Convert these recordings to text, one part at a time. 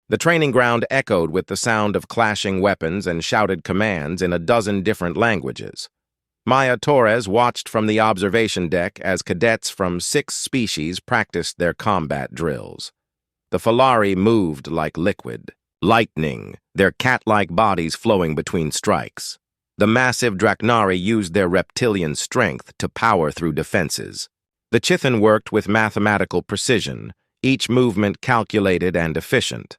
The training ground echoed with the sound of clashing weapons and shouted commands in a dozen different languages. Maya Torres watched from the observation deck as cadets from 6 species practiced their combat drills. The Falari moved like liquid, lightning, their cat-like bodies flowing between strikes. The massive Draknari used their reptilian strength to power through defenses. The Chithan worked with mathematical precision, each movement calculated and efficient.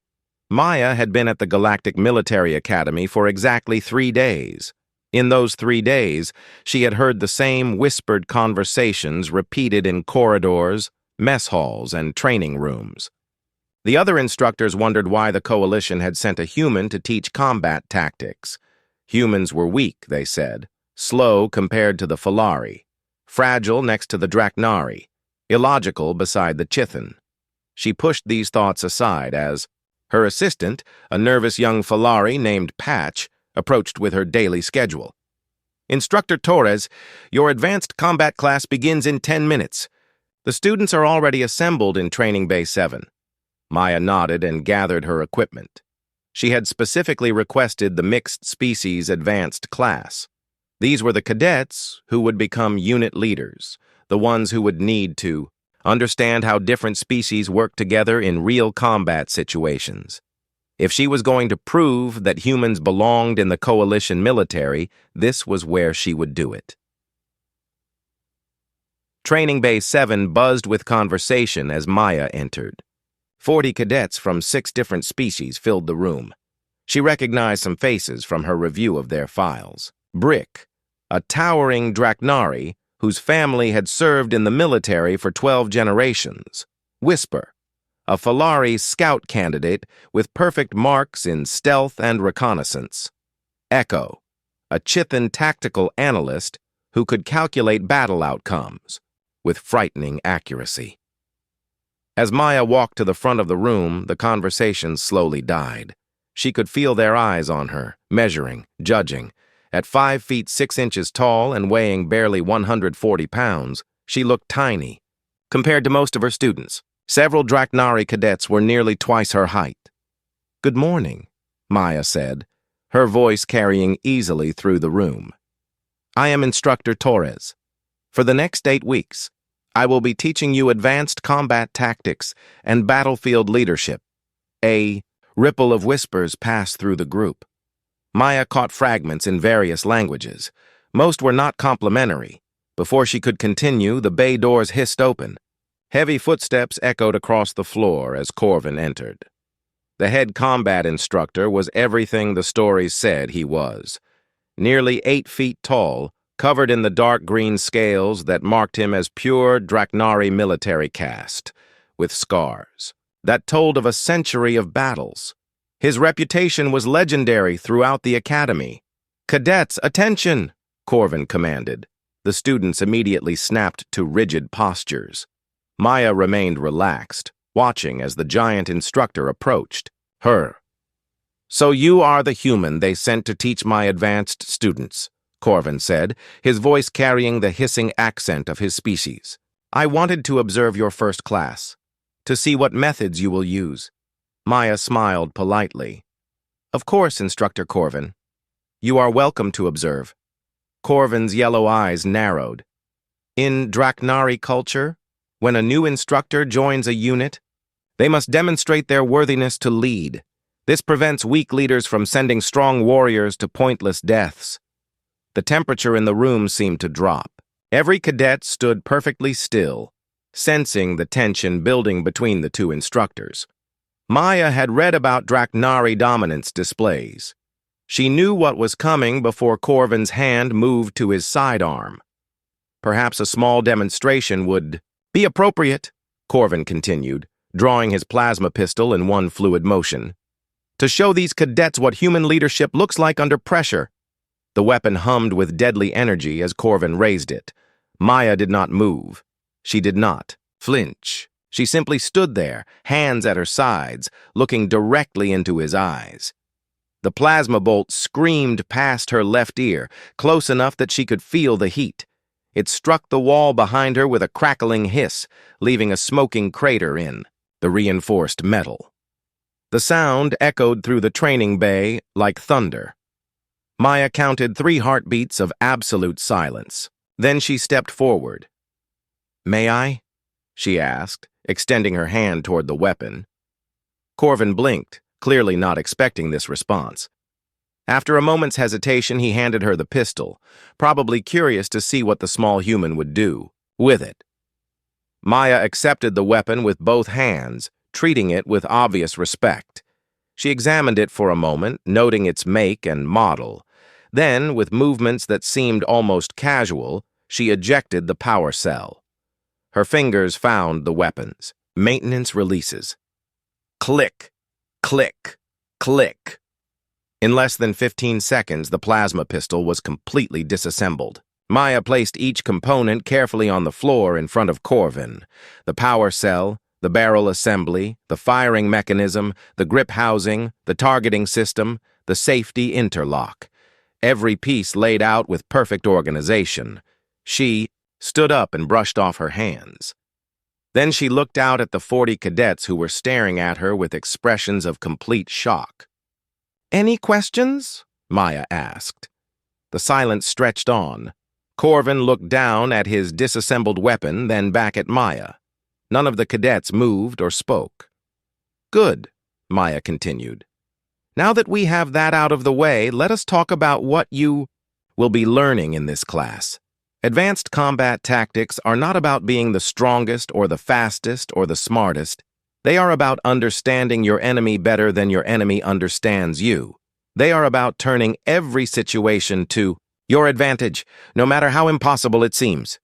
Maya had been at the Galactic Military Academy for exactly 3 days. In those 3 days, she had heard the same whispered conversations repeated in corridors, mess halls, and training rooms. The other instructors wondered why the Coalition had sent a human to teach combat tactics. Humans were weak, they said, slow compared to the Falari, fragile next to the Draknari, illogical beside the Chithan. She pushed these thoughts aside as her assistant, a nervous young Falari named Patch, approached with her daily schedule. "Instructor Torres, your advanced combat class begins in 10 minutes. The students are already assembled in Training Bay 7. Maya nodded and gathered her equipment. She had specifically requested the Mixed Species Advanced class. These were the cadets who would become unit leaders, the ones who would need to understand how different species work together in real combat situations. If she was going to prove that humans belonged in the Coalition military, this was where she would do it. Training Bay 7 buzzed with conversation as Maya entered. 40 cadets from 6 different species filled the room. She recognized some faces from her review of their files. Brick, a towering Draknari whose family had served in the military for 12 generations. Whisper, a Falari scout candidate with perfect marks in stealth and reconnaissance. Echo, a Chithan tactical analyst who could calculate battle outcomes with frightening accuracy. As Maya walked to the front of the room, the conversation slowly died. She could feel their eyes on her, measuring, judging. At 5 feet 6 inches tall and weighing barely 140 pounds, she looked tiny compared to most of her students. Several Draknari cadets were nearly twice her height. "Good morning," Maya said, her voice carrying easily through the room. "I am Instructor Torres. For the next 8 weeks, I will be teaching you advanced combat tactics and battlefield leadership." A ripple of whispers passed through the group. Maya caught fragments in various languages. Most were not complimentary. Before she could continue, the bay doors hissed open. Heavy footsteps echoed across the floor as Corvin entered. The head combat instructor was everything the stories said he was. Nearly 8 feet tall, covered in the dark green scales that marked him as pure Draknari military caste, with scars that told of a century of battles. His reputation was legendary throughout the academy. "Cadets, attention!" Corvin commanded. The students immediately snapped to rigid postures. Maya remained relaxed, watching as the giant instructor approached her. "So you are the human they sent to teach my advanced students," Corvin said, his voice carrying the hissing accent of his species. "I wanted to observe your first class, to see what methods you will use." Maya smiled politely. "Of course, Instructor Corvin. You are welcome to observe." Corvin's yellow eyes narrowed. "In Draknari culture, when a new instructor joins a unit, they must demonstrate their worthiness to lead. This prevents weak leaders from sending strong warriors to pointless deaths." The temperature in the room seemed to drop. Every cadet stood perfectly still, sensing the tension building between the two instructors. Maya had read about Draknari dominance displays. She knew what was coming before Corvin's hand moved to his sidearm. Perhaps a small demonstration would be appropriate, Corvin continued, drawing his plasma pistol in one fluid motion, "to show these cadets what human leadership looks like under pressure." The weapon hummed with deadly energy as Corvin raised it. Maya did not move. She did not flinch. She simply stood there, hands at her sides, looking directly into his eyes. The plasma bolt screamed past her left ear, close enough that she could feel the heat. It struck the wall behind her with a crackling hiss, leaving a smoking crater in the reinforced metal. The sound echoed through the training bay like thunder. Maya counted 3 heartbeats of absolute silence. Then she stepped forward. "May I?" she asked, extending her hand toward the weapon. Corvin blinked, clearly not expecting this response. After a moment's hesitation, he handed her the pistol, probably curious to see what the small human would do with it. Maya accepted the weapon with both hands, treating it with obvious respect. She examined it for a moment, noting its make and model. Then, with movements that seemed almost casual, she ejected the power cell. Her fingers found the weapons. Maintenance releases. Click, click, click. In less than 15 seconds, the plasma pistol was completely disassembled. Maya placed each component carefully on the floor in front of Corvin. The power cell, the barrel assembly, the firing mechanism, the grip housing, the targeting system, the safety interlock. Every piece laid out with perfect organization. She stood up and brushed off her hands. Then she looked out at the 40 cadets who were staring at her with expressions of complete shock. "Any questions?" Maya asked. The silence stretched on. Corvin looked down at his disassembled weapon, then back at Maya. None of the cadets moved or spoke. "Good," Maya continued. "Now that we have that out of the way, let us talk about what you will be learning in this class. Advanced combat tactics are not about being the strongest or the fastest or the smartest. They are about understanding your enemy better than your enemy understands you. They are about turning every situation to your advantage, no matter how impossible it seems."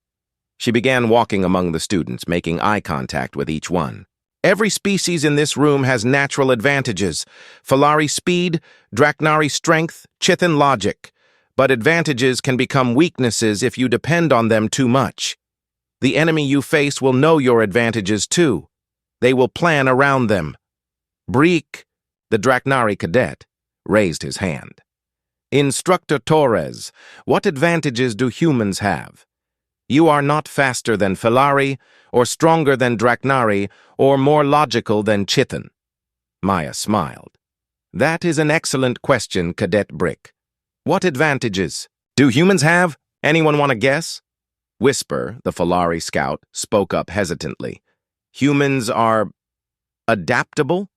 She began walking among the students, making eye contact with each one. "Every species in this room has natural advantages. Falari speed, Draknari strength, Chithan logic. But advantages can become weaknesses if you depend on them too much. The enemy you face will know your advantages too. They will plan around them." Breek, the Draknari cadet, raised his hand. "Instructor Torres, what advantages do humans have? You are not faster than Falari, or stronger than Draknari, or more logical than Chithan." Maya smiled. "That is an excellent question, Cadet Brick. What advantages do humans have? Anyone want to guess?" Whisper, the Falari scout, spoke up hesitantly. "Humans are adaptable?"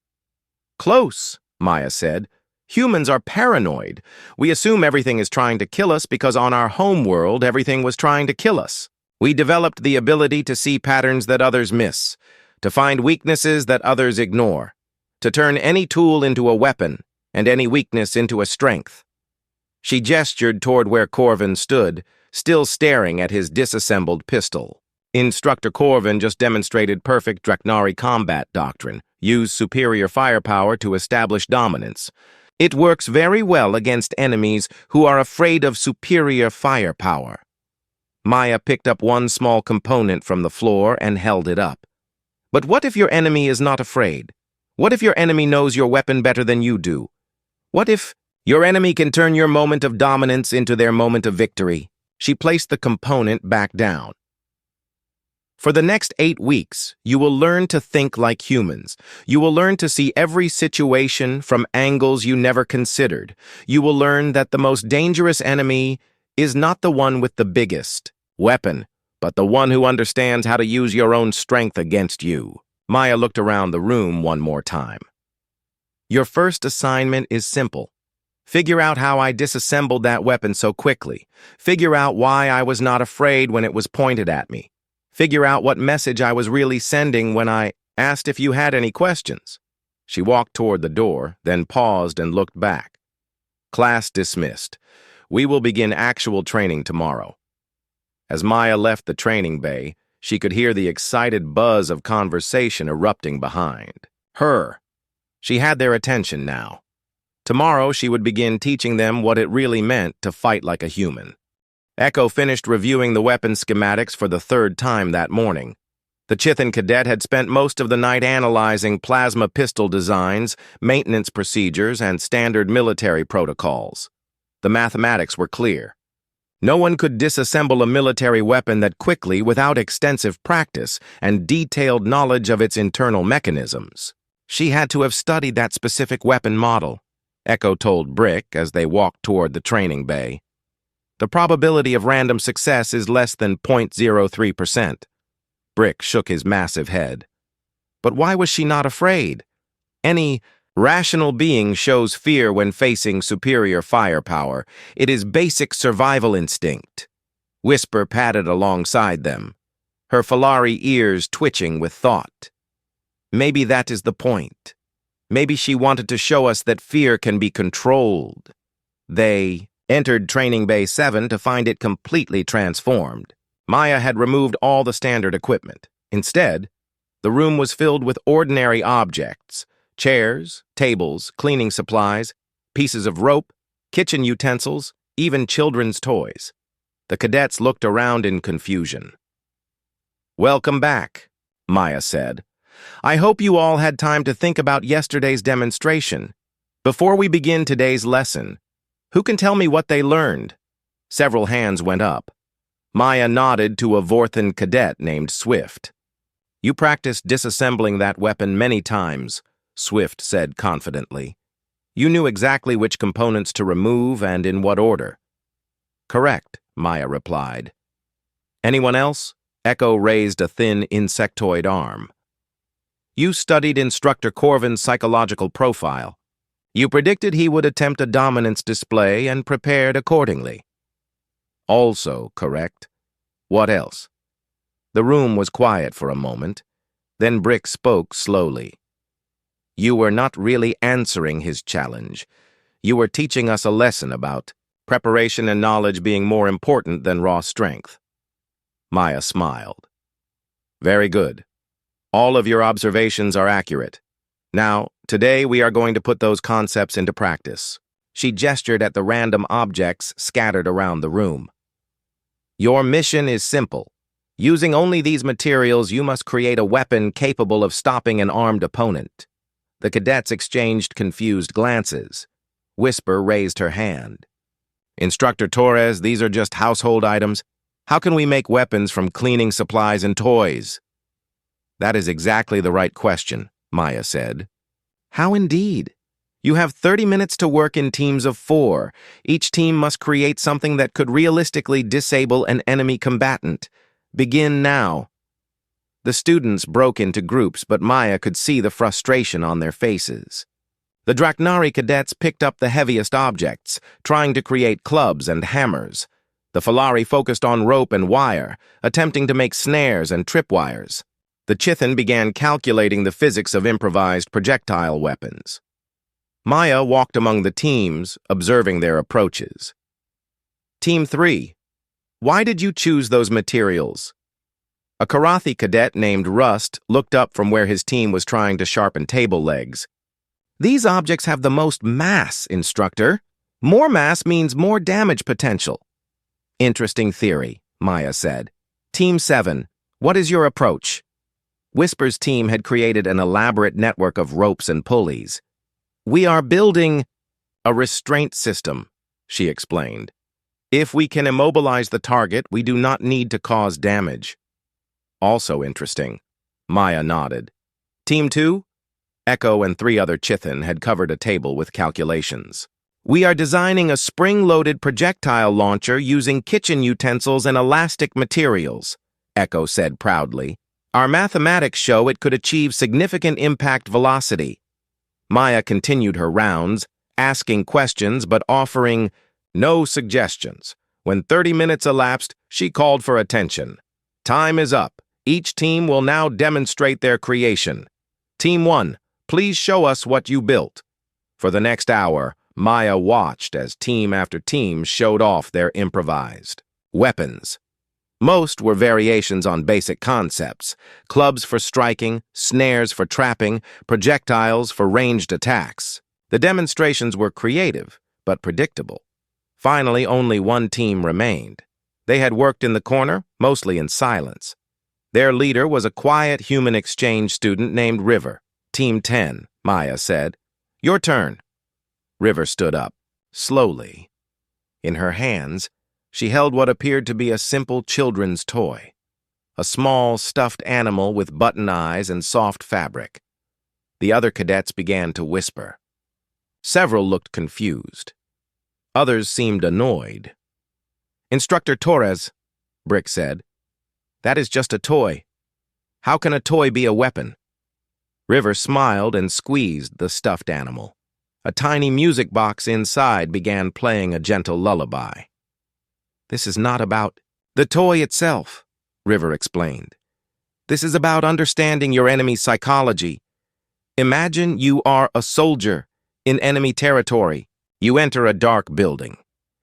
"Close," Maya said. "Humans are paranoid. We assume everything is trying to kill us because on our home world, everything was trying to kill us. We developed the ability to see patterns that others miss, to find weaknesses that others ignore, to turn any tool into a weapon and any weakness into a strength." She gestured toward where Corvin stood, still staring at his disassembled pistol. Instructor Corvin just demonstrated perfect Draknari combat doctrine, used superior firepower to establish dominance. It works very well against enemies who are afraid of superior firepower. Maya picked up one small component from the floor and held it up. "But what if your enemy is not afraid? What if your enemy knows your weapon better than you do? What if your enemy can turn your moment of dominance into their moment of victory?" She placed the component back down. "For the next 8 weeks, you will learn to think like humans. You will learn to see every situation from angles you never considered. You will learn that the most dangerous enemy is not the one with the biggest weapon, but the one who understands how to use your own strength against you." Maya looked around the room one more time. "Your first assignment is simple. Figure out how I disassembled that weapon so quickly. Figure out why I was not afraid when it was pointed at me. Figure out what message I was really sending when I asked if you had any questions." She walked toward the door, then paused and looked back. "Class dismissed. We will begin actual training tomorrow." As Maya left the training bay, she could hear the excited buzz of conversation erupting behind her. She had their attention now. Tomorrow she would begin teaching them what it really meant to fight like a human. Echo finished reviewing the weapon schematics for the 3rd time that morning. The Chithan cadet had spent most of the night analyzing plasma pistol designs, maintenance procedures, and standard military protocols. The mathematics were clear. No one could disassemble a military weapon that quickly without extensive practice and detailed knowledge of its internal mechanisms. She had to have studied that specific weapon model, Echo told Brick as they walked toward the training bay. The probability of random success is less than 0.03%. Brick shook his massive head. But why was she not afraid? Any rational being shows fear when facing superior firepower. It is basic survival instinct. Whisper padded alongside them, her Falari ears twitching with thought. Maybe that is the point. Maybe she wanted to show us that fear can be controlled. They entered Training Bay 7 to find it completely transformed. Maya had removed all the standard equipment. Instead, the room was filled with ordinary objects: chairs, tables, cleaning supplies, pieces of rope, kitchen utensils, even children's toys. The cadets looked around in confusion. "Welcome back," Maya said. "I hope you all had time to think about yesterday's demonstration. Before we begin today's lesson, who can tell me what they learned?" Several hands went up. Maya nodded to a Vorthan cadet named Swift. "You practiced disassembling that weapon many times," Swift said confidently. "You knew exactly which components to remove and in what order." "Correct," Maya replied. "Anyone else?" Echo raised a thin insectoid arm. "You studied Instructor Corvin's psychological profile. You predicted he would attempt a dominance display and prepared accordingly." "Also correct. What else?" The room was quiet for a moment. Then Brick spoke slowly. "You were not really answering his challenge. You were teaching us a lesson about preparation and knowledge being more important than raw strength." Maya smiled. "Very good. All of your observations are accurate. Now, today we are going to put those concepts into practice." She gestured at the random objects scattered around the room. "Your mission is simple. Using only these materials, you must create a weapon capable of stopping an armed opponent." The cadets exchanged confused glances. Whisper raised her hand. "Instructor Torres, these are just household items. How can we make weapons from cleaning supplies and toys?" "That is exactly the right question," Maya said. "How indeed? You have 30 minutes to work in teams of 4. Each team must create something that could realistically disable an enemy combatant. Begin now." The students broke into groups, but Maya could see the frustration on their faces. The Draknari cadets picked up the heaviest objects, trying to create clubs and hammers. The Falari focused on rope and wire, attempting to make snares and tripwires. The Chithan began calculating the physics of improvised projectile weapons. Maya walked among the teams, observing their approaches. "Team 3, why did you choose those materials?" A Karathi cadet named Rust looked up from where his team was trying to sharpen table legs. "These objects have the most mass, Instructor. More mass means more damage potential." "Interesting theory," Maya said. "Team 7, what is your approach?" Whisper's team had created an elaborate network of ropes and pulleys. "We are building a restraint system," she explained. "If we can immobilize the target, we do not need to cause damage." "Also interesting," Maya nodded. "Team 2? Echo and 3 other Chithan had covered a table with calculations. "We are designing a spring-loaded projectile launcher using kitchen utensils and elastic materials," Echo said proudly. "Our mathematics show it could achieve significant impact velocity." Maya continued her rounds, asking questions but offering no suggestions. When 30 minutes elapsed, she called for attention. "Time is up. Each team will now demonstrate their creation. Team 1, please show us what you built." For the next hour, Maya watched as team after team showed off their improvised weapons. Most were variations on basic concepts: clubs for striking, snares for trapping, projectiles for ranged attacks. The demonstrations were creative, but predictable. Finally, only one team remained. They had worked in the corner, mostly in silence. Their leader was a quiet human exchange student named River. "Team 10, Maya said. "Your turn." River stood up, slowly. In her hands, she held what appeared to be a simple children's toy, a small stuffed animal with button eyes and soft fabric. The other cadets began to whisper. Several looked confused. Others seemed annoyed. "Instructor Torres," Brick said, "that is just a toy. How can a toy be a weapon?" River smiled and squeezed the stuffed animal. A tiny music box inside began playing a gentle lullaby. "This is not about the toy itself," River explained. "This is about understanding your enemy's psychology. Imagine you are a soldier in enemy territory. You enter a dark building,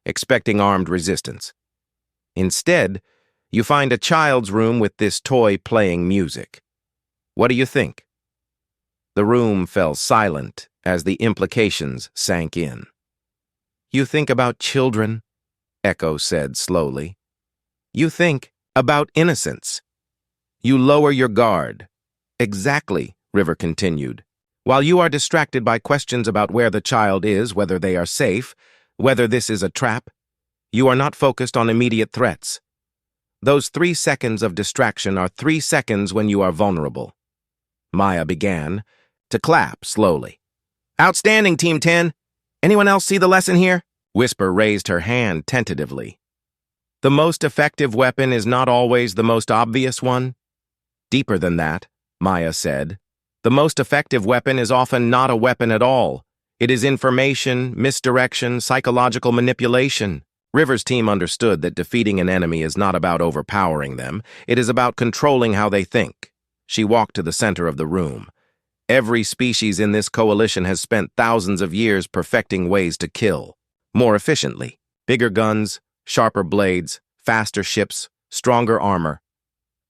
expecting armed resistance. Instead, you find a child's room with this toy playing music. What do you think?" The room fell silent as the implications sank in. "You think about children," Echo said slowly. "You think about innocence. You lower your guard." "Exactly," River continued. "While you are distracted by questions about where the child is, whether they are safe, whether this is a trap, you are not focused on immediate threats. Those 3 seconds of distraction are 3 seconds when you are vulnerable." Maya began to clap slowly. "Outstanding, Team 10. Anyone else see the lesson here?" Whisper raised her hand tentatively. "The most effective weapon is not always the most obvious one." "Deeper than that," Maya said. "The most effective weapon is often not a weapon at all. It is information, misdirection, psychological manipulation." River's team understood that defeating an enemy is not about overpowering them. It is about controlling how they think. She walked to the center of the room. Every species in this coalition has spent thousands of years perfecting ways to kill. More efficiently. Bigger guns, sharper blades, faster ships, stronger armor.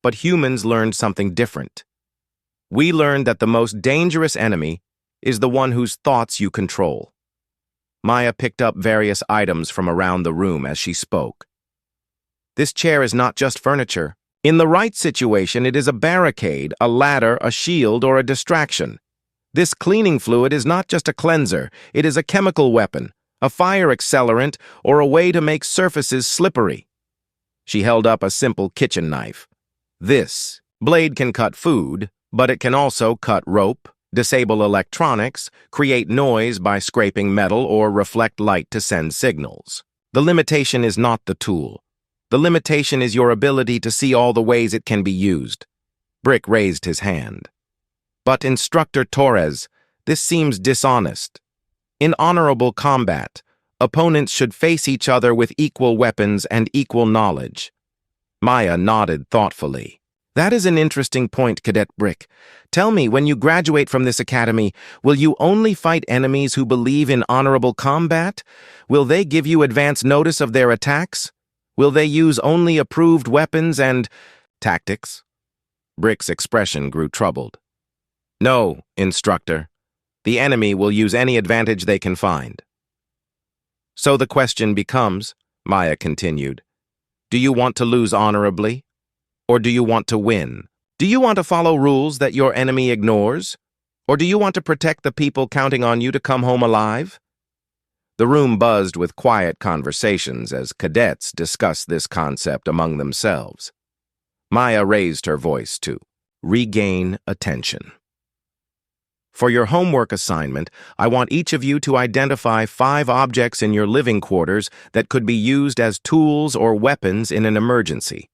But humans learned something different. We learned that the most dangerous enemy is the one whose thoughts you control. Maya picked up various items from around the room as she spoke. "This chair is not just furniture. In the right situation, it is a barricade, a ladder, a shield, or a distraction. This cleaning fluid is not just a cleanser. It is a chemical weapon, a fire accelerant, or a way to make surfaces slippery." She held up a simple kitchen knife. "This blade can cut food, but it can also cut rope, disable electronics, create noise by scraping metal, or reflect light to send signals. The limitation is not the tool. The limitation is your ability to see all the ways it can be used." Brick raised his hand. "But Instructor Torres, this seems dishonest. In honorable combat, opponents should face each other with equal weapons and equal knowledge." Maya nodded thoughtfully. "That is an interesting point, Cadet Brick. Tell me, when you graduate from this academy, will you only fight enemies who believe in honorable combat? Will they give you advance notice of their attacks? Will they use only approved weapons and tactics?" Brick's expression grew troubled. "No, Instructor. The enemy will use any advantage they can find." "So the question becomes," Maya continued, "do you want to lose honorably? Or do you want to win? Do you want to follow rules that your enemy ignores? Or do you want to protect the people counting on you to come home alive?" The room buzzed with quiet conversations as cadets discussed this concept among themselves. Maya raised her voice to regain attention. "For your homework assignment, I want each of you to identify 5 objects in your living quarters that could be used as tools or weapons in an emergency.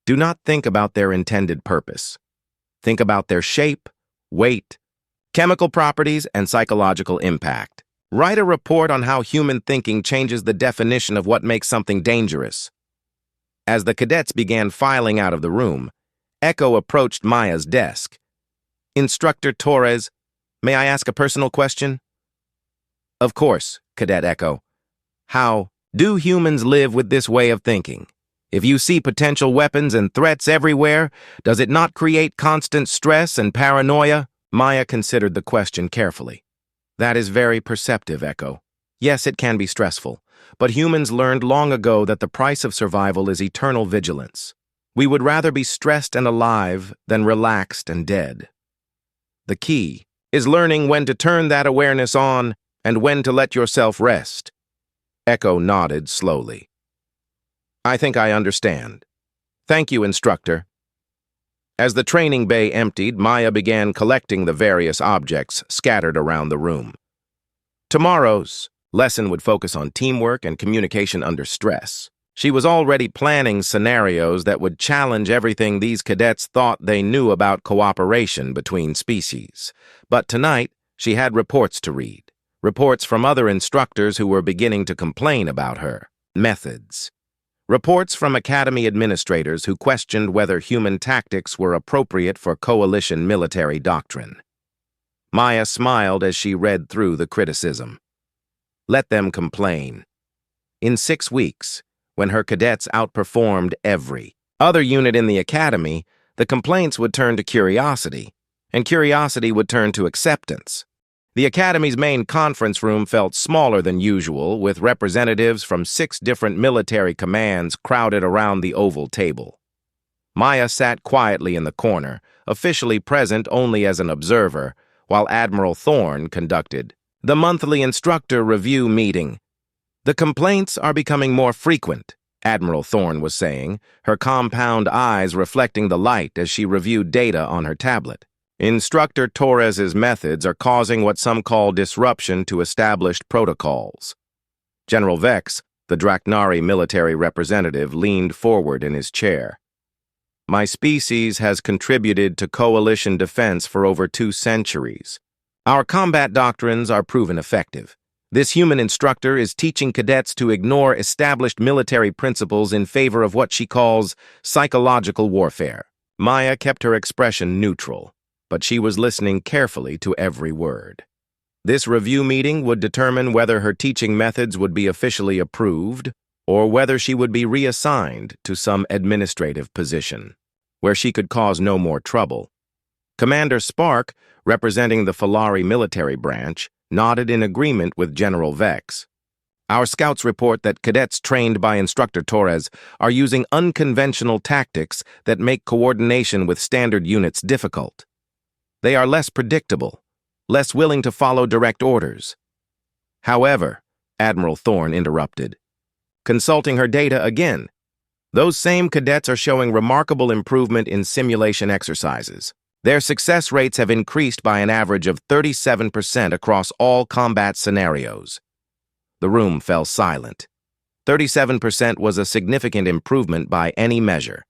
Do not think about their intended purpose. Think about their shape, weight, chemical properties, and psychological impact. Write a report on how human thinking changes the definition of what makes something dangerous." As the cadets began filing out of the room, Echo approached Maya's desk. "Instructor Torres, may I ask a personal question?" "Of course, Cadet Echo. How do humans live with this way of thinking? If you see potential weapons and threats everywhere, does it not create constant stress and paranoia?" Maya considered the question carefully. "That is very perceptive, Echo. Yes, it can be stressful, but humans learned long ago that the price of survival is eternal vigilance. We would rather be stressed and alive than relaxed and dead. The key is learning when to turn that awareness on and when to let yourself rest." Echo nodded slowly. "I think I understand. Thank you, Instructor." As the training bay emptied, Maya began collecting the various objects scattered around the room. Tomorrow's lesson would focus on teamwork and communication under stress. She was already planning scenarios that would challenge everything these cadets thought they knew about cooperation between species. But tonight, she had reports to read. Reports from other instructors who were beginning to complain about her methods. Reports from Academy administrators who questioned whether human tactics were appropriate for coalition military doctrine. Maya smiled as she read through the criticism. Let them complain. In 6 weeks, when her cadets outperformed every other unit in the Academy, the complaints would turn to curiosity, and curiosity would turn to acceptance. The Academy's main conference room felt smaller than usual, with representatives from 6 different military commands crowded around the oval table. Maya sat quietly in the corner, officially present only as an observer, while Admiral Thorne conducted the monthly instructor review meeting. The complaints are becoming more frequent, Admiral Thorne was saying, her compound eyes reflecting the light as she reviewed data on her tablet. Instructor Torres's methods are causing what some call disruption to established protocols. General Vex, the Draknari military representative, leaned forward in his chair. My species has contributed to coalition defense for over 2 centuries. Our combat doctrines are proven effective. This human instructor is teaching cadets to ignore established military principles in favor of what she calls psychological warfare. Maya kept her expression neutral, but she was listening carefully to every word. This review meeting would determine whether her teaching methods would be officially approved or whether she would be reassigned to some administrative position, where she could cause no more trouble. Commander Spark, representing the Falari military branch, nodded in agreement with General Vex. Our scouts report that cadets trained by Instructor Torres are using unconventional tactics that make coordination with standard units difficult. They are less predictable, less willing to follow direct orders. However, Admiral Thorne interrupted, consulting her data again, those same cadets are showing remarkable improvement in simulation exercises. Their success rates have increased by an average of 37% across all combat scenarios. The room fell silent. 37% was a significant improvement by any measure.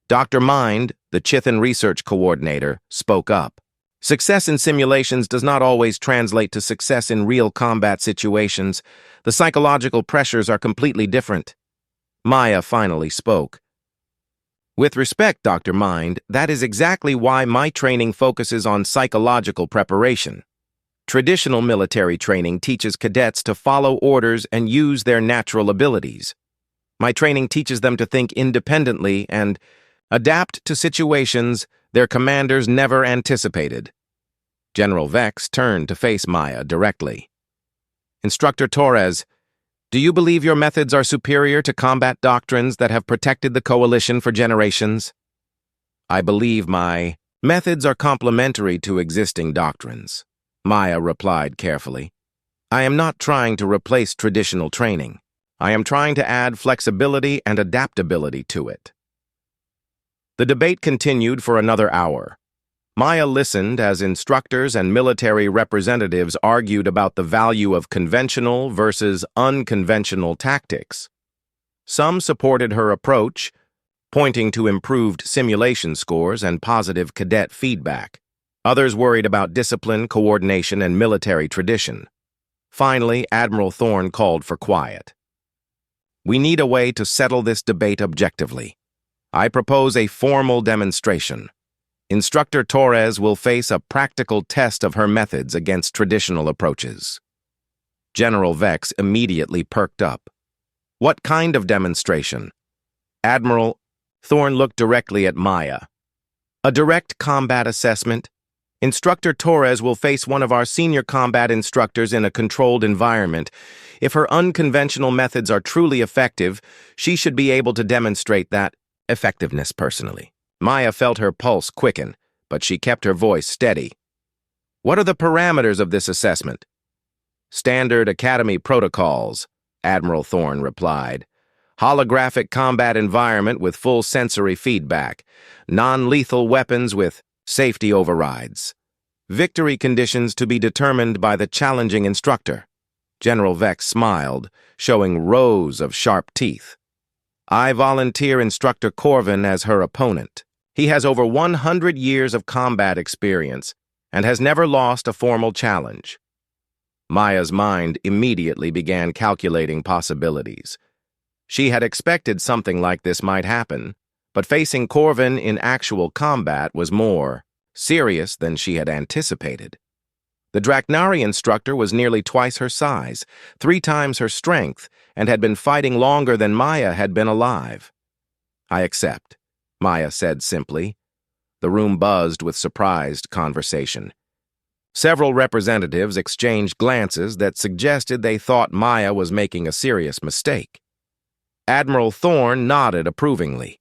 Dr. Mind, the Chithan research coordinator, spoke up. Success in simulations does not always translate to success in real combat situations. The psychological pressures are completely different. Maya finally spoke. With respect, Dr. Mind, that is exactly why my training focuses on psychological preparation. Traditional military training teaches cadets to follow orders and use their natural abilities. My training teaches them to think independently and adapt to situations their commanders never anticipated. General Vex turned to face Maya directly. Instructor Torres, do you believe your methods are superior to combat doctrines that have protected the coalition for generations? I believe my methods are complementary to existing doctrines, Maya replied carefully. I am not trying to replace traditional training. I am trying to add flexibility and adaptability to it. The debate continued for another hour. Maya listened as instructors and military representatives argued about the value of conventional versus unconventional tactics. Some supported her approach, pointing to improved simulation scores and positive cadet feedback. Others worried about discipline, coordination, and military tradition. Finally, Admiral Thorne called for quiet. We need a way to settle this debate objectively. I propose a formal demonstration. Instructor Torres will face a practical test of her methods against traditional approaches. General Vex immediately perked up. What kind of demonstration? Admiral Thorne looked directly at Maya. A direct combat assessment. Instructor Torres will face one of our senior combat instructors in a controlled environment. If her unconventional methods are truly effective, she should be able to demonstrate that effectiveness personally. Maya felt her pulse quicken, but she kept her voice steady. What are the parameters of this assessment? Standard Academy protocols, Admiral Thorne replied. holographic combat environment with full sensory feedback, non-lethal weapons with safety overrides. Victory conditions to be determined by the challenging instructor. General Vex smiled, showing rows of sharp teeth. I volunteer Instructor Corvin as her opponent. He has over 100 years of combat experience and has never lost a formal challenge. Maya's mind immediately began calculating possibilities. She had expected something like this might happen, but facing Corvin in actual combat was more serious than she had anticipated. The Draknari instructor was nearly twice her size, 3 times her strength, and had been fighting longer than Maya had been alive. "I accept," Maya said simply. The room buzzed with surprised conversation. Several representatives exchanged glances that suggested they thought Maya was making a serious mistake. Admiral Thorne nodded approvingly.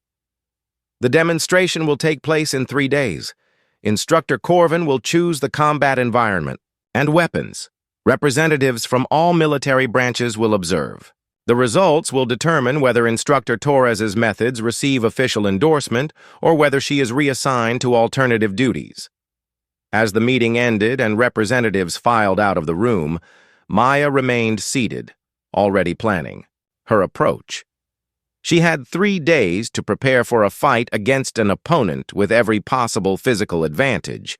"The demonstration will take place in 3 days. Instructor Corvin will choose the combat environment and weapons. Representatives from all military branches will observe. The results will determine whether Instructor Torres's methods receive official endorsement or whether she is reassigned to alternative duties." As the meeting ended and representatives filed out of the room, Maya remained seated, already planning her approach. She had 3 days to prepare for a fight against an opponent with every possible physical advantage.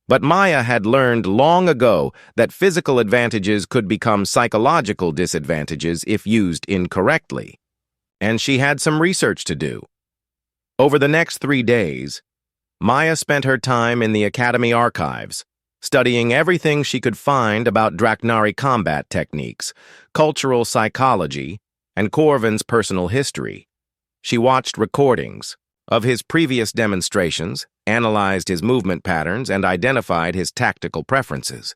But Maya had learned long ago that physical advantages could become psychological disadvantages if used incorrectly. And she had some research to do. Over the next 3 days, Maya spent her time in the Academy archives, studying everything she could find about Draknari combat techniques, cultural psychology, and Corvin's personal history. She watched recordings of his previous demonstrations, analyzed his movement patterns, and identified his tactical preferences.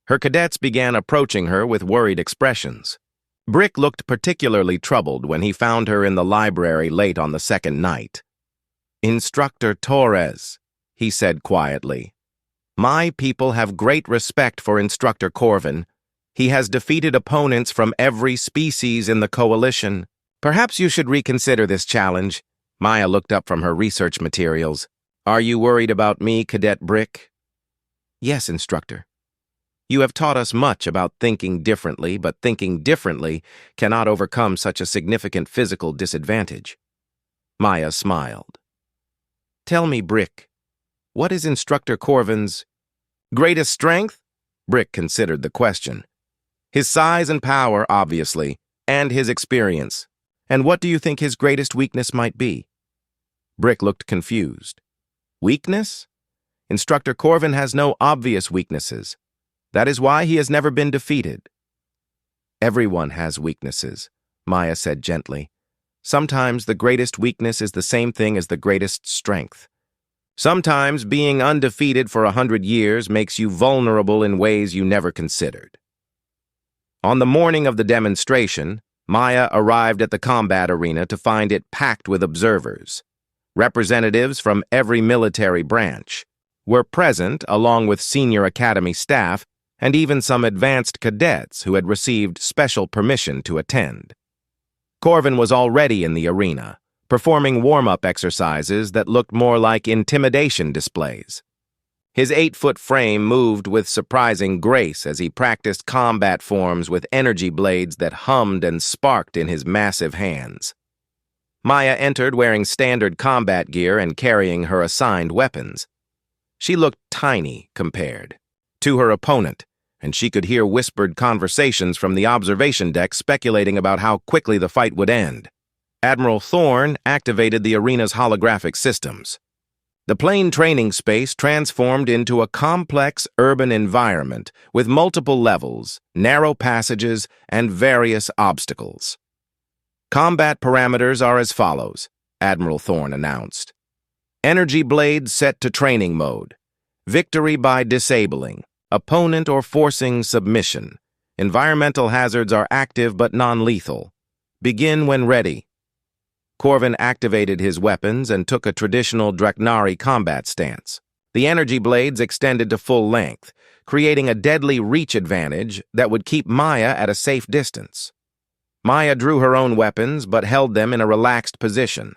Her cadets began approaching her with worried expressions. Brick looked particularly troubled when he found her in the library late on the second night. "Instructor Torres," he said quietly, "my people have great respect for Instructor Corvin. He has defeated opponents from every species in the coalition. Perhaps you should reconsider this challenge." Maya looked up from her research materials. "Are you worried about me, Cadet Brick?" "Yes, Instructor. You have taught us much about thinking differently, but thinking differently cannot overcome such a significant physical disadvantage." Maya smiled. "Tell me, Brick, what is Instructor Corvin's greatest strength?" Brick considered the question. "His size and power, obviously, and his experience. And what do you think his greatest weakness might be?" Brick looked confused. "Weakness? Instructor Corvin has no obvious weaknesses. That is why he has never been defeated." "Everyone has weaknesses," Maya said gently. "Sometimes the greatest weakness is the same thing as the greatest strength. Sometimes being undefeated for 100 years makes you vulnerable in ways you never considered." On the morning of the demonstration, Maya arrived at the combat arena to find it packed with observers. Representatives from every military branch were present, along with senior academy staff and even some advanced cadets who had received special permission to attend. Corvin was already in the arena, performing warm-up exercises that looked more like intimidation displays. His 8-foot frame moved with surprising grace as he practiced combat forms with energy blades that hummed and sparked in his massive hands. Maya entered wearing standard combat gear and carrying her assigned weapons. She looked tiny compared to her opponent, and she could hear whispered conversations from the observation deck speculating about how quickly the fight would end. Admiral Thorne activated the arena's holographic systems. The plane training space transformed into a complex urban environment with multiple levels, narrow passages, and various obstacles. "Combat parameters are as follows," Admiral Thorne announced. "Energy blades set to training mode. Victory by disabling. Opponent or forcing submission. Environmental hazards are active but non-lethal. Begin when ready." Corvin activated his weapons and took a traditional Draknari combat stance. The energy blades extended to full length, creating a deadly reach advantage that would keep Maya at a safe distance. Maya drew her own weapons, but held them in a relaxed position.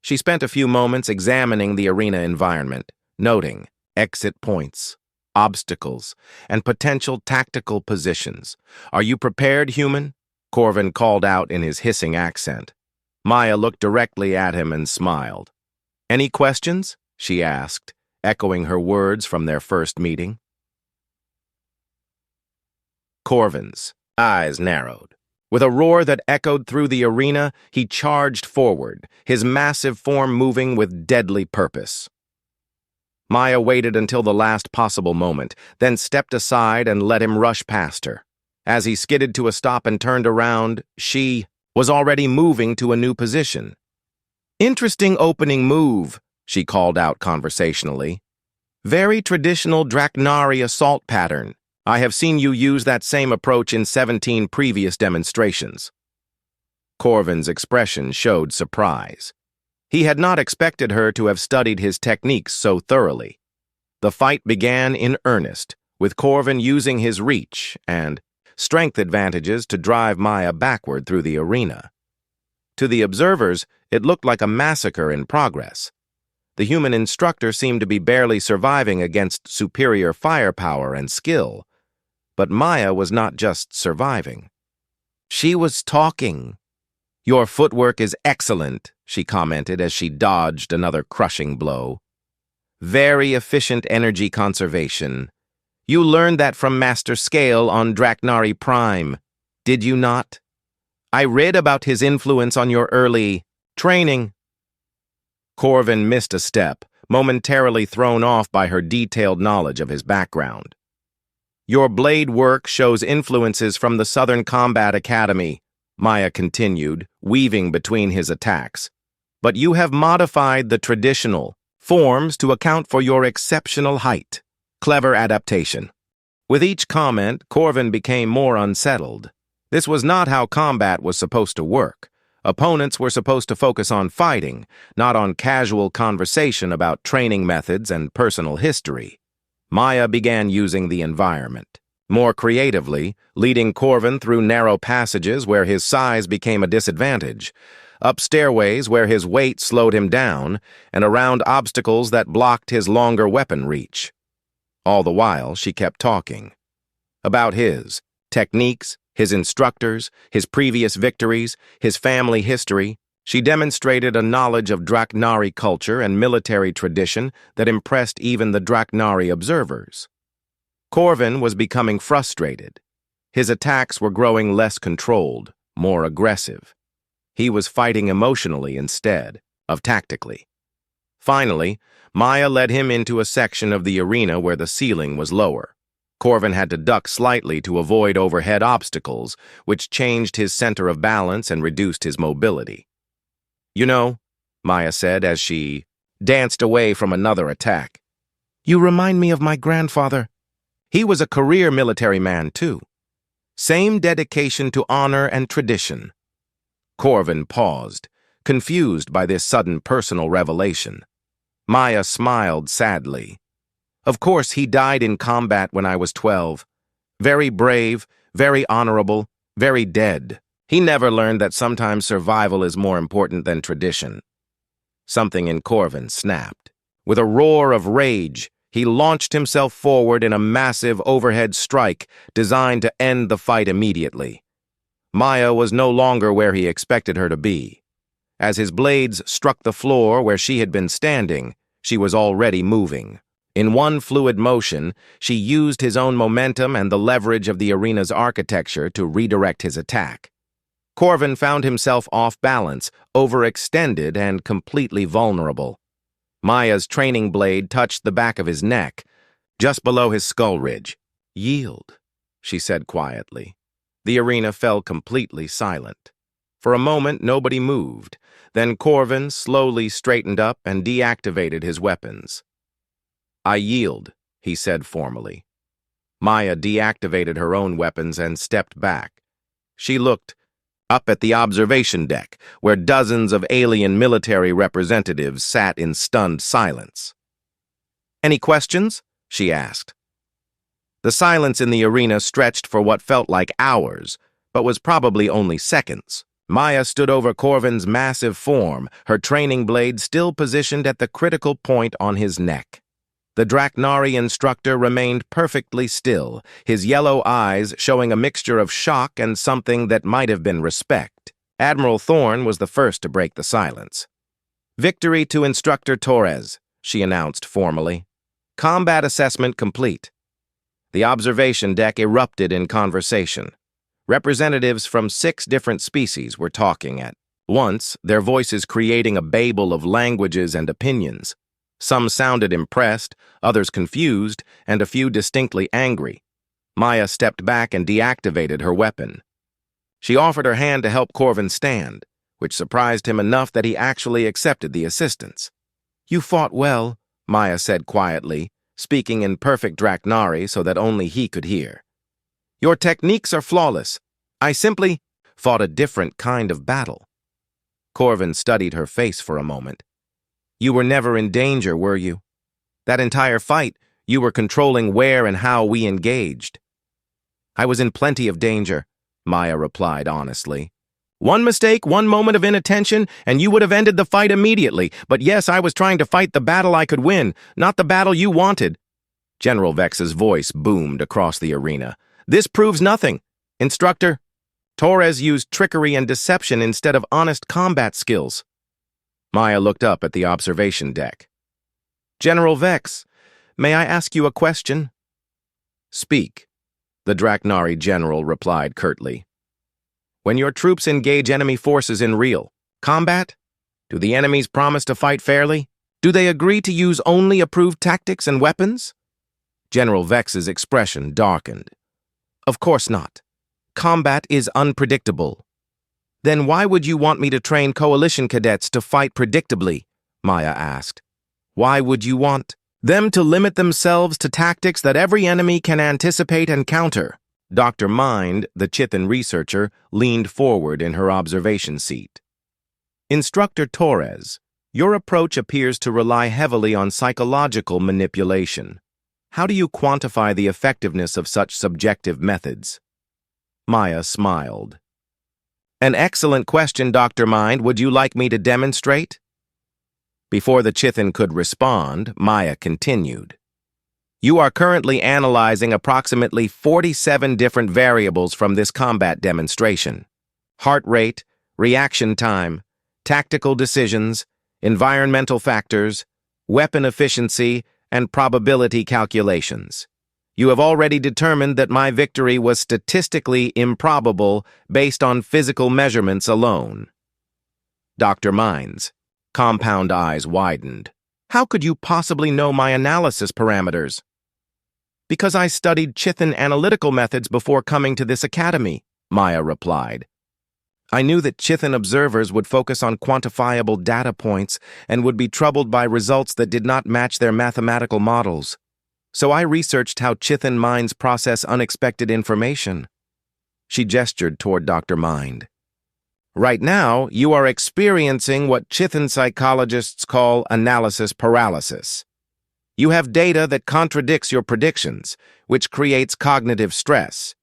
She spent a few moments examining the arena environment, noting exit points, obstacles, and potential tactical positions. "Are you prepared, human?" Corvin called out in his hissing accent. Maya looked directly at him and smiled. "Any questions?" she asked, echoing her words from their first meeting. Corvin's eyes narrowed. With a roar that echoed through the arena, he charged forward, his massive form moving with deadly purpose. Maya waited until the last possible moment, then stepped aside and let him rush past her. As he skidded to a stop and turned around, she was already moving to a new position. "Interesting opening move," she called out conversationally. "Very traditional Draknari assault pattern. I have seen you use that same approach in 17 previous demonstrations." Corvin's expression showed surprise. He had not expected her to have studied his techniques so thoroughly. The fight began in earnest, with Corvin using his reach and strength advantages to drive Maya backward through the arena. To the observers, it looked like a massacre in progress. The human instructor seemed to be barely surviving against superior firepower and skill. But Maya was not just surviving. She was talking. "Your footwork is excellent," she commented as she dodged another crushing blow. "Very efficient energy conservation. You learned that from Master Scale on Draknari Prime, did you not? I read about his influence on your early training." Corvin missed a step, momentarily thrown off by her detailed knowledge of his background. "Your blade work shows influences from the Southern Combat Academy," Maya continued, weaving between his attacks. "But you have modified the traditional forms to account for your exceptional height. Clever adaptation." With each comment, Corvin became more unsettled. This was not how combat was supposed to work. Opponents were supposed to focus on fighting, not on casual conversation about training methods and personal history. Maya began using the environment more creatively, leading Corvin through narrow passages where his size became a disadvantage, up stairways where his weight slowed him down, and around obstacles that blocked his longer weapon reach. All the while, she kept talking. About his techniques, his instructors, his previous victories, his family history. She demonstrated a knowledge of Draknari culture and military tradition that impressed even the Draknari observers. Corvin was becoming frustrated. His attacks were growing less controlled, more aggressive. He was fighting emotionally instead of tactically. Finally, Maya led him into a section of the arena where the ceiling was lower. Corvin had to duck slightly to avoid overhead obstacles, which changed his center of balance and reduced his mobility. "You know," Maya said as she danced away from another attack, "you remind me of my grandfather. He was a career military man, too. Same dedication to honor and tradition." Corvin paused, confused by this sudden personal revelation. Maya smiled sadly. "Of course, he died in combat when I was 12. Very brave, very honorable, very dead. He never learned that sometimes survival is more important than tradition." Something in Corvin snapped. With a roar of rage, he launched himself forward in a massive overhead strike designed to end the fight immediately. Maya was no longer where he expected her to be. As his blades struck the floor where she had been standing, she was already moving. In one fluid motion, she used his own momentum and the leverage of the arena's architecture to redirect his attack. Corvin found himself off balance, overextended, and completely vulnerable. Maya's training blade touched the back of his neck, just below his skull ridge. "Yield," she said quietly. The arena fell completely silent. For a moment, nobody moved. Then Corvin slowly straightened up and deactivated his weapons. "I yield," he said formally. Maya deactivated her own weapons and stepped back. She looked up at the observation deck, where dozens of alien military representatives sat in stunned silence. "Any questions?" she asked. The silence in the arena stretched for what felt like hours, but was probably only seconds. Maya stood over Corvin's massive form, her training blade still positioned at the critical point on his neck. The Draknari instructor remained perfectly still, his yellow eyes showing a mixture of shock and something that might have been respect. Admiral Thorne was the first to break the silence. "Victory to Instructor Torres," she announced formally. "Combat assessment complete." The observation deck erupted in conversation. Representatives from 6 different species were talking at once, their voices creating a babel of languages and opinions. Some sounded impressed, others confused, and a few distinctly angry. Maya stepped back and deactivated her weapon. She offered her hand to help Corvin stand, which surprised him enough that he actually accepted the assistance. "You fought well," Maya said quietly, speaking in perfect Draknari so that only he could hear. "Your techniques are flawless. I simply fought a different kind of battle." Corvin studied her face for a moment. "You were never in danger, were you? That entire fight, you were controlling where and how we engaged." "I was in plenty of danger," Maya replied honestly. "One mistake, one moment of inattention, and you would have ended the fight immediately. But yes, I was trying to fight the battle I could win, not the battle you wanted." General Vex's voice boomed across the arena. "This proves nothing. Instructor, Torres used trickery and deception instead of honest combat skills." Maya looked up at the observation deck. "General Vex, may I ask you a question?" "Speak," the Draknari general replied curtly. "When your troops engage enemy forces in real combat, do the enemies promise to fight fairly? Do they agree to use only approved tactics and weapons?" General Vex's expression darkened. "Of course not. Combat is unpredictable." "Then why would you want me to train coalition cadets to fight predictably?" Maya asked. "Why would you want them to limit themselves to tactics that every enemy can anticipate and counter?" Dr. Mind, the Chithan researcher, leaned forward in her observation seat. "Instructor Torres, your approach appears to rely heavily on psychological manipulation. How do you quantify the effectiveness of such subjective methods?" Maya smiled. "An excellent question, Dr. Mind. Would you like me to demonstrate?" Before the Chithan could respond, Maya continued. "You are currently analyzing approximately 47 different variables from this combat demonstration. Heart rate, reaction time, tactical decisions, environmental factors, weapon efficiency, and probability calculations. You have already determined that my victory was statistically improbable based on physical measurements alone." Dr. Mind's compound eyes widened. "How could you possibly know my analysis parameters?" "Because I studied Chithan analytical methods before coming to this academy," Maya replied. "I knew that Chithan observers would focus on quantifiable data points and would be troubled by results that did not match their mathematical models. So I researched how Chithan minds process unexpected information." She gestured toward Dr. Mind. "Right now, you are experiencing what Chithan psychologists call analysis paralysis. You have data that contradicts your predictions, which creates cognitive stress.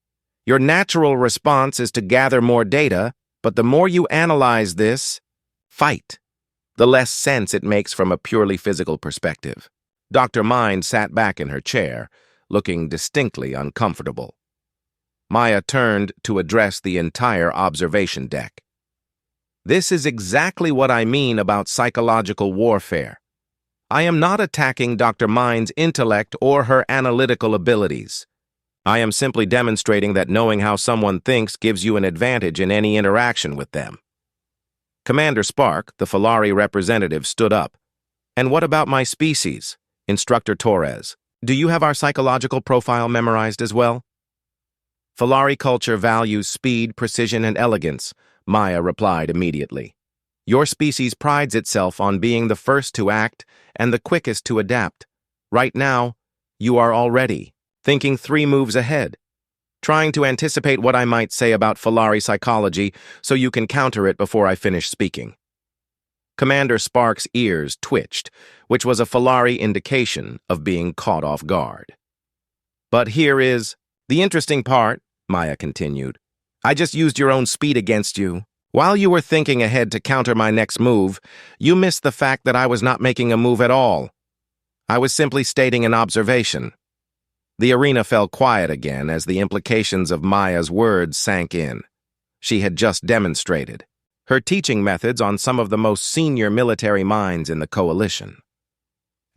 Your natural response is to gather more data, but the more you analyze this fight, the less sense it makes from a purely physical perspective." Dr. Mind sat back in her chair, looking distinctly uncomfortable. Maya turned to address the entire observation deck. "This is exactly what I mean about psychological warfare. I am not attacking Dr. Mind's intellect or her analytical abilities. I am simply demonstrating that knowing how someone thinks gives you an advantage in any interaction with them." Commander Spark, the Falari representative, stood up. "And what about my species? Instructor Torres, do you have our psychological profile memorized as well?" "Falari culture values speed, precision, and elegance," Maya replied immediately. "Your species prides itself on being the first to act and the quickest to adapt. Right now, you are already thinking 3 moves ahead, trying to anticipate what I might say about Falari psychology so you can counter it before I finish speaking." Commander Spark's ears twitched, which was a Falari indication of being caught off guard. "But here is the interesting part," Maya continued. I just used your own speed against you. While you were thinking ahead to counter my next move, you missed the fact that I was not making a move at all. I was simply stating an observation. The arena fell quiet again as the implications of Maya's words sank in. She had just demonstrated her teaching methods on some of the most senior military minds in the coalition.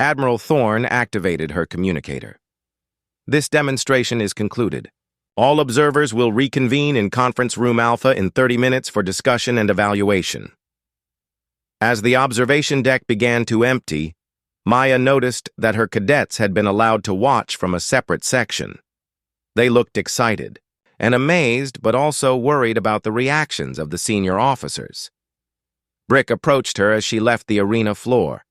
Admiral Thorne activated her communicator. This demonstration is concluded. All observers will reconvene in Conference Room Alpha in 30 minutes for discussion and evaluation. As the observation deck began to empty, Maya noticed that her cadets had been allowed to watch from a separate section. They looked excited and amazed, but also worried about the reactions of the senior officers. Brick approached her as she left the arena floor.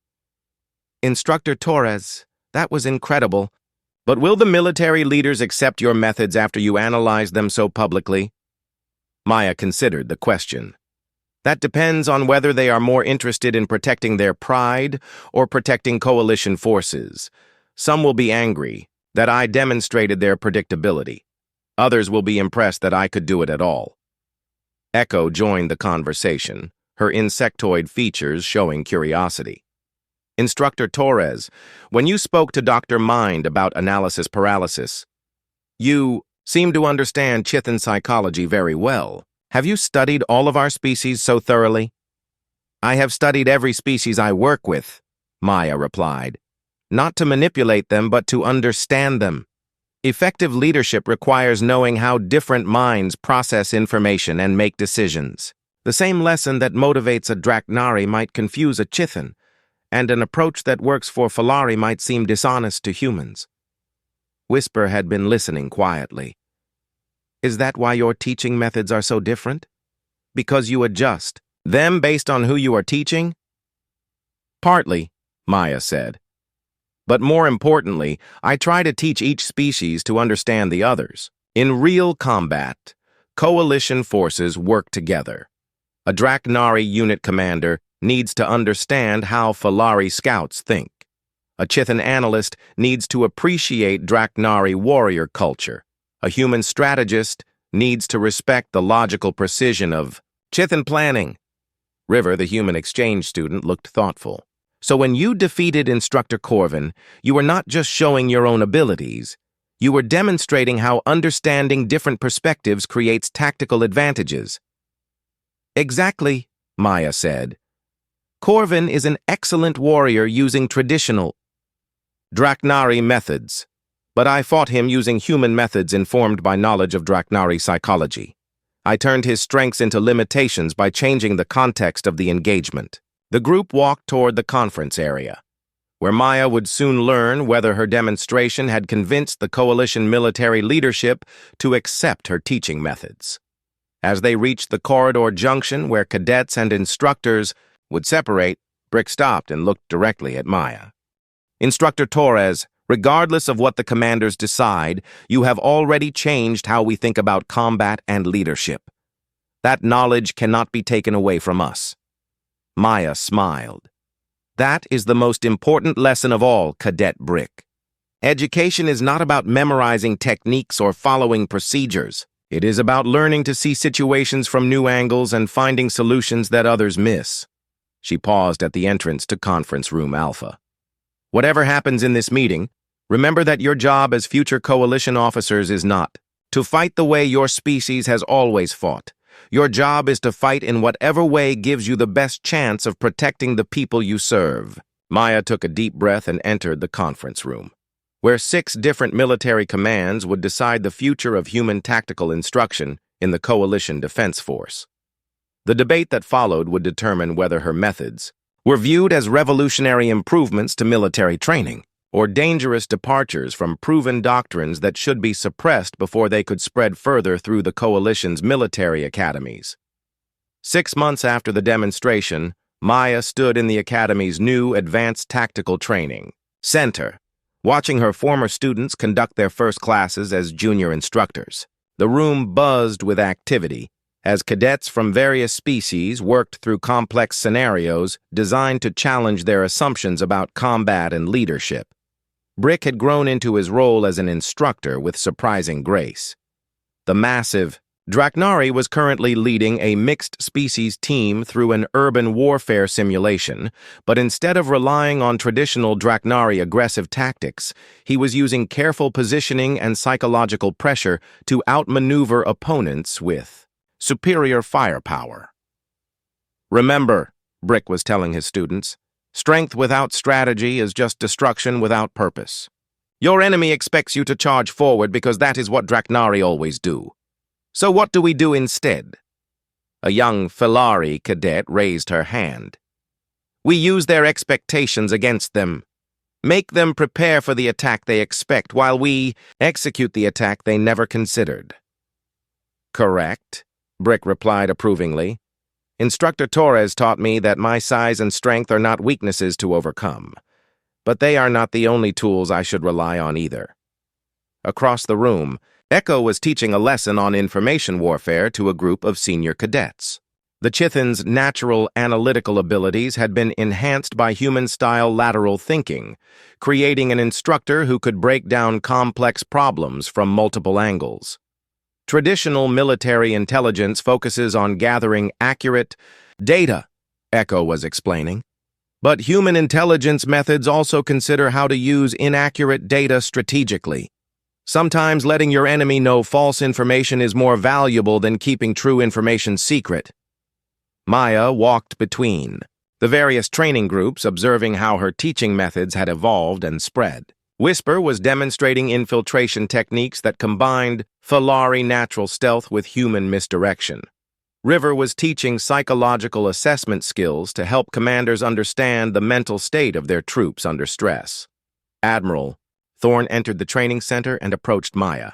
"Instructor Torres, that was incredible. But will the military leaders accept your methods after you analyze them so publicly?" Maya considered the question. "That depends on whether they are more interested in protecting their pride or protecting coalition forces. Some will be angry that I demonstrated their predictability. Others will be impressed that I could do it at all." Echo joined the conversation, her insectoid features showing curiosity. "Instructor Torres, when you spoke to Dr. Mind about analysis paralysis, you seem to understand Chithan psychology very well. Have you studied all of our species so thoroughly?" "I have studied every species I work with," Maya replied. "Not to manipulate them, but to understand them. Effective leadership requires knowing how different minds process information and make decisions. The same lesson that motivates a Draknari might confuse a Chithan, and an approach that works for Falari might seem dishonest to humans." Whisper had been listening quietly. "Is that why your teaching methods are so different? Because you adjust them based on who you are teaching?" "Partly," Maya said. "But more importantly, I try to teach each species to understand the others. In real combat, coalition forces work together. A Draknari unit commander needs to understand how Falari scouts think. A Chithan analyst needs to appreciate Draknari warrior culture. A human strategist needs to respect the logical precision of Chithan planning." River, the human exchange student, looked thoughtful. "So when you defeated Instructor Corvin, you were not just showing your own abilities. You were demonstrating how understanding different perspectives creates tactical advantages." "Exactly," Maya said. "Corvin is an excellent warrior using traditional Draknari methods, but I fought him using human methods informed by knowledge of Draknari psychology. I turned his strengths into limitations by changing the context of the engagement." The group walked toward the conference area, where Maya would soon learn whether her demonstration had convinced the coalition military leadership to accept her teaching methods. As they reached the corridor junction where cadets and instructors would separate, Brick stopped and looked directly at Maya. "Instructor Torres, regardless of what the commanders decide, you have already changed how we think about combat and leadership. That knowledge cannot be taken away from us." Maya smiled. "That is the most important lesson of all, Cadet Brick. Education is not about memorizing techniques or following procedures. It is about learning to see situations from new angles and finding solutions that others miss." She paused at the entrance to Conference Room Alpha. "Whatever happens in this meeting, remember that your job as future coalition officers is not to fight the way your species has always fought. Your job is to fight in whatever way gives you the best chance of protecting the people you serve." Maya took a deep breath and entered the conference room, where 6 different military commands would decide the future of human tactical instruction in the Coalition Defense Force. The debate that followed would determine whether her methods were viewed as revolutionary improvements to military training, or dangerous departures from proven doctrines that should be suppressed before they could spread further through the coalition's military academies. 6 months after the demonstration, Maya stood in the academy's new Advanced Tactical Training Center, watching her former students conduct their first classes as junior instructors. The room buzzed with activity as cadets from various species worked through complex scenarios designed to challenge their assumptions about combat and leadership. Brick had grown into his role as an instructor with surprising grace. The massive Draknari was currently leading a mixed-species team through an urban warfare simulation, but instead of relying on traditional Draknari aggressive tactics, he was using careful positioning and psychological pressure to outmaneuver opponents with superior firepower. "Remember," Brick was telling his students, "strength without strategy is just destruction without purpose. Your enemy expects you to charge forward because that is what Draknari always do. So what do we do instead?" A young Filari cadet raised her hand. "We use their expectations against them. Make them prepare for the attack they expect while we execute the attack they never considered." "Correct," Brick replied approvingly. "Instructor Torres taught me that my size and strength are not weaknesses to overcome. But they are not the only tools I should rely on either." Across the room, Echo was teaching a lesson on information warfare to a group of senior cadets. The Chithan's natural analytical abilities had been enhanced by human-style lateral thinking, creating an instructor who could break down complex problems from multiple angles. Traditional military intelligence focuses on gathering accurate data, Echo was explaining. But human intelligence methods also consider how to use inaccurate data strategically. Sometimes letting your enemy know false information is more valuable than keeping true information secret. Maya walked between the various training groups, observing how her teaching methods had evolved and spread. Whisper was demonstrating infiltration techniques that combined Filari natural stealth with human misdirection. River was teaching psychological assessment skills to help commanders understand the mental state of their troops under stress. Admiral Thorne entered the training center and approached Maya.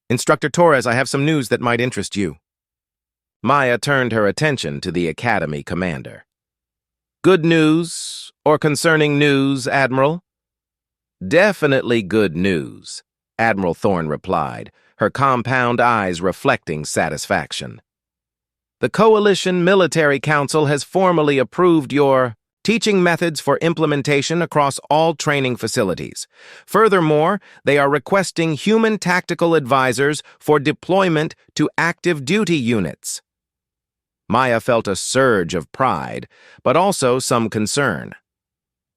"Instructor Torres, I have some news that might interest you." Maya turned her attention to the Academy commander. "Good news or concerning news, Admiral?" "Definitely good news," Admiral Thorne replied, her compound eyes reflecting satisfaction. "The Coalition Military Council has formally approved your teaching methods for implementation across all training facilities. Furthermore, they are requesting human tactical advisors for deployment to active duty units." Maya felt a surge of pride, but also some concern.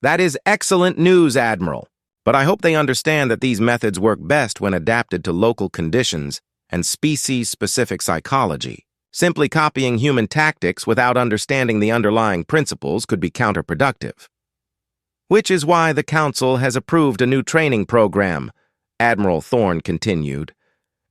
"That is excellent news, Admiral, but I hope they understand that these methods work best when adapted to local conditions and species-specific psychology. Simply copying human tactics without understanding the underlying principles could be counterproductive. Which is why the Council has approved a new training program," Admiral Thorne continued.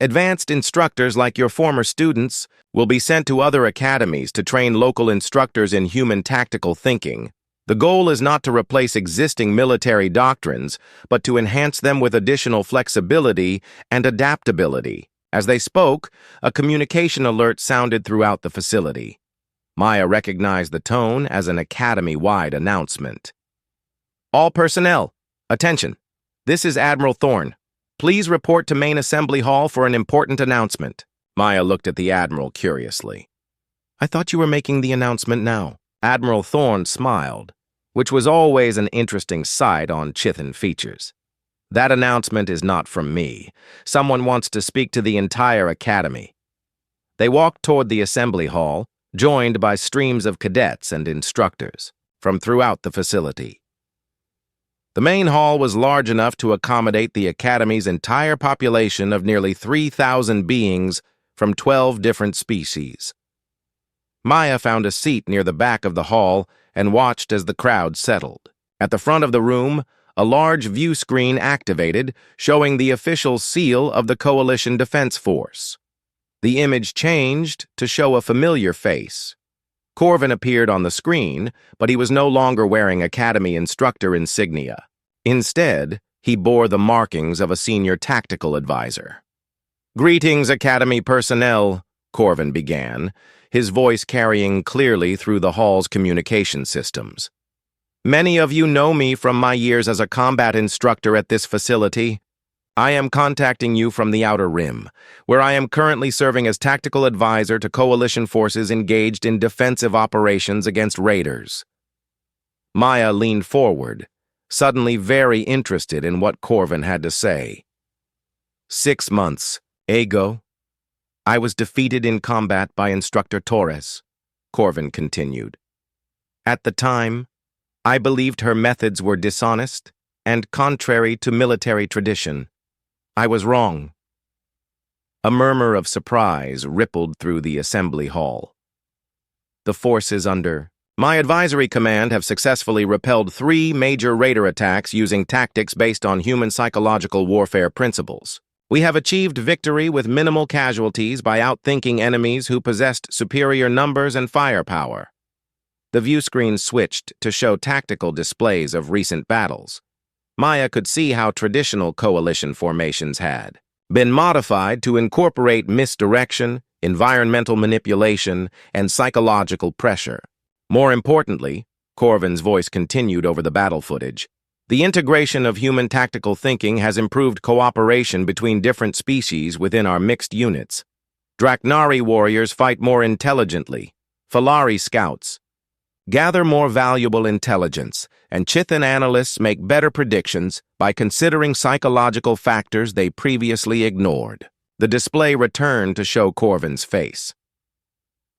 "Advanced instructors like your former students will be sent to other academies to train local instructors in human tactical thinking. The goal is not to replace existing military doctrines, but to enhance them with additional flexibility and adaptability." As they spoke, a communication alert sounded throughout the facility. Maya recognized the tone as an academy-wide announcement. "All personnel, attention. This is Admiral Thorne. Please report to Main Assembly Hall for an important announcement." Maya looked at the Admiral curiously. "I thought you were making the announcement now." Admiral Thorne smiled, which was always an interesting sight on Chithan features. "That announcement is not from me. Someone wants to speak to the entire Academy." They walked toward the Assembly Hall, joined by streams of cadets and instructors from throughout the facility. The main hall was large enough to accommodate the Academy's entire population of nearly 3,000 beings from 12 different species. Maya found a seat near the back of the hall and watched as the crowd settled. At the front of the room, a large view screen activated, showing the official seal of the Coalition Defense Force. The image changed to show a familiar face. Corvin appeared on the screen, but he was no longer wearing Academy instructor insignia. Instead, he bore the markings of a senior tactical advisor. "Greetings, Academy personnel," Corvin began, his voice carrying clearly through the hall's communication systems. "Many of you know me from my years as a combat instructor at this facility. I am contacting you from the Outer Rim, where I am currently serving as tactical advisor to Coalition forces engaged in defensive operations against raiders." Maya leaned forward, suddenly very interested in what Corvin had to say. 6 months ago, I was defeated in combat by Instructor Torres, Corvin continued. At the time, I believed her methods were dishonest and contrary to military tradition. I was wrong. A murmur of surprise rippled through the assembly hall. The forces under my advisory command have successfully repelled 3 major raider attacks using tactics based on human psychological warfare principles. We have achieved victory with minimal casualties by outthinking enemies who possessed superior numbers and firepower. The view screen switched to show tactical displays of recent battles. Maya could see how traditional coalition formations had been modified to incorporate misdirection, environmental manipulation, and psychological pressure. More importantly, Corvin's voice continued over the battle footage, the integration of human tactical thinking has improved cooperation between different species within our mixed units. Draknari warriors fight more intelligently. Falari scouts gather more valuable intelligence, and Chithan analysts make better predictions by considering psychological factors they previously ignored. The display returned to show Corvin's face.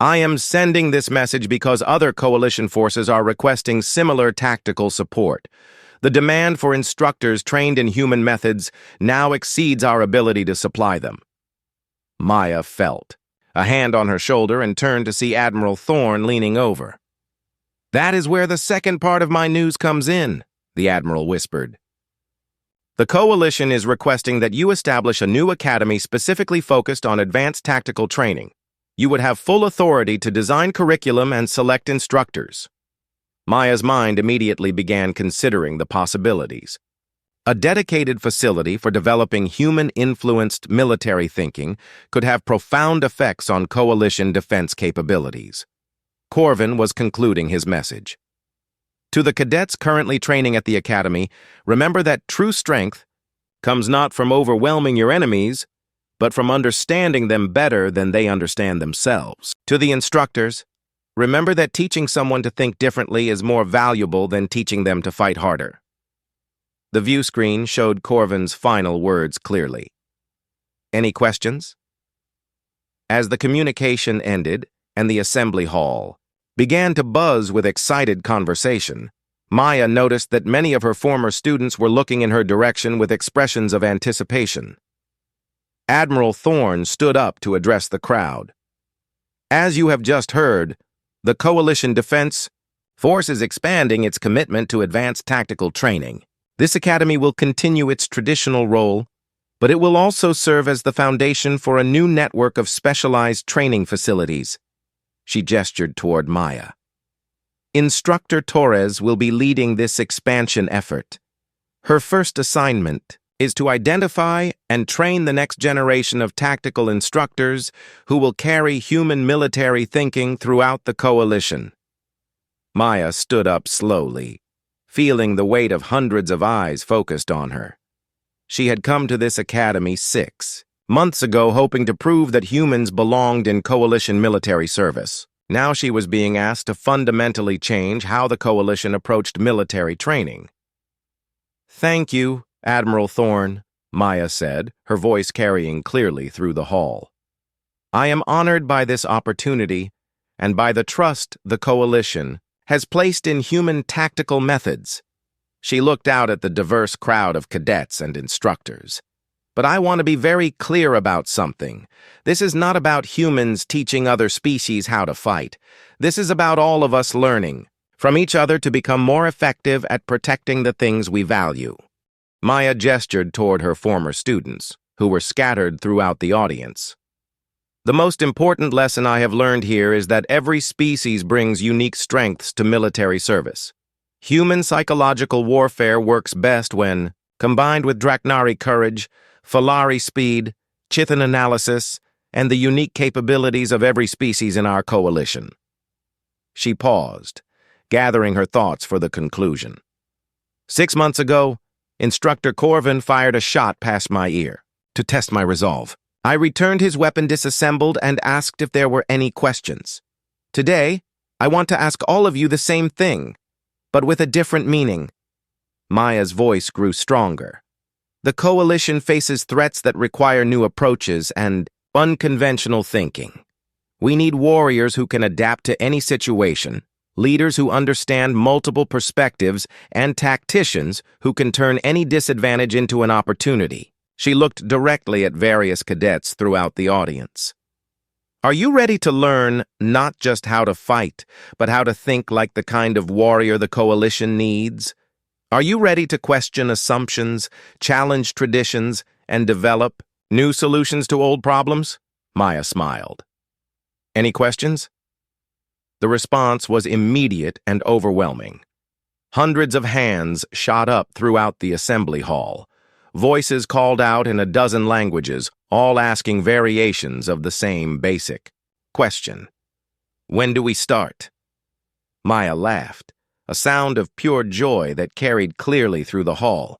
I am sending this message because other coalition forces are requesting similar tactical support. The demand for instructors trained in human methods now exceeds our ability to supply them. Maya felt a hand on her shoulder and turned to see Admiral Thorne leaning over. That is where the second part of my news comes in, the Admiral whispered. The Coalition is requesting that you establish a new academy specifically focused on advanced tactical training. You would have full authority to design curriculum and select instructors. Maya's mind immediately began considering the possibilities. A dedicated facility for developing human-influenced military thinking could have profound effects on coalition defense capabilities. Corvin was concluding his message. To the cadets currently training at the academy, remember that true strength comes not from overwhelming your enemies, but from understanding them better than they understand themselves. To the instructors, remember that teaching someone to think differently is more valuable than teaching them to fight harder. The view screen showed Corvin's final words clearly. Any questions? As the communication ended and the assembly hall began to buzz with excited conversation, Maya noticed that many of her former students were looking in her direction with expressions of anticipation. Admiral Thorne stood up to address the crowd. As you have just heard, the Coalition Defense Force is expanding its commitment to advanced tactical training. This academy will continue its traditional role, but it will also serve as the foundation for a new network of specialized training facilities. She gestured toward Maya. Instructor Torres will be leading this expansion effort. Her first assignment is to identify and train the next generation of tactical instructors who will carry human military thinking throughout the coalition. Maya stood up slowly, feeling the weight of hundreds of eyes focused on her. She had come to this academy 6 months ago hoping to prove that humans belonged in coalition military service. Now she was being asked to fundamentally change how the coalition approached military training. Thank you, Admiral Thorne, Maya said, her voice carrying clearly through the hall. I am honored by this opportunity and by the trust the Coalition has placed in human tactical methods. She looked out at the diverse crowd of cadets and instructors. But I want to be very clear about something. This is not about humans teaching other species how to fight. This is about all of us learning from each other to become more effective at protecting the things we value. Maya gestured toward her former students, who were scattered throughout the audience. The most important lesson I have learned here is that every species brings unique strengths to military service. Human psychological warfare works best when, combined with Draknari courage, Falari speed, Chithan analysis, and the unique capabilities of every species in our coalition. She paused, gathering her thoughts for the conclusion. 6 months ago, Instructor Corvin fired a shot past my ear to test my resolve. I returned his weapon disassembled and asked if there were any questions. Today, I want to ask all of you the same thing, but with a different meaning. Maya's voice grew stronger. The Coalition faces threats that require new approaches, and Unconventional thinking. We need warriors who can adapt to any situation, leaders who understand multiple perspectives, and tacticians who can turn any disadvantage into an opportunity. She looked directly at various cadets throughout the audience. Are you ready to learn not just how to fight, but how to think like the kind of warrior the coalition needs? Are you ready to question assumptions, challenge traditions, and develop new solutions to old problems? Maya smiled. Any questions? The response was immediate and overwhelming. Hundreds of hands shot up throughout the assembly hall. Voices called out in a dozen languages, all asking variations of the same basic question. When do we start? Maya laughed, a sound of pure joy that carried clearly through the hall.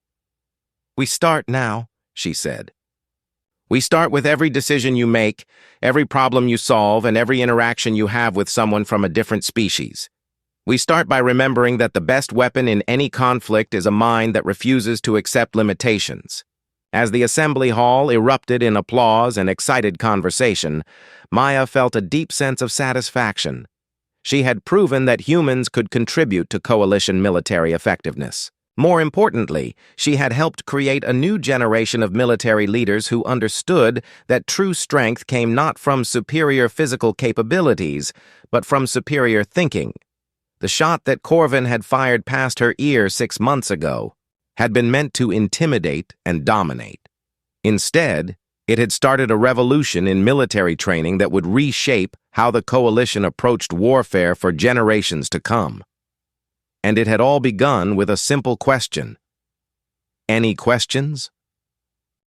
We start now, she said. We start with every decision you make, every problem you solve, and every interaction you have with someone from a different species. We start by remembering that the best weapon in any conflict is a mind that refuses to accept limitations. As the assembly hall erupted in applause and excited conversation, Maya felt a deep sense of satisfaction. She had proven that humans could contribute to coalition military effectiveness. More importantly, she had helped create a new generation of military leaders who understood that true strength came not from superior physical capabilities, but from superior thinking. The shot that Corvin had fired past her ear 6 months ago had been meant to intimidate and dominate. Instead, it had started a revolution in military training that would reshape how the coalition approached warfare for generations to come. And it had all begun with a simple question. Any questions?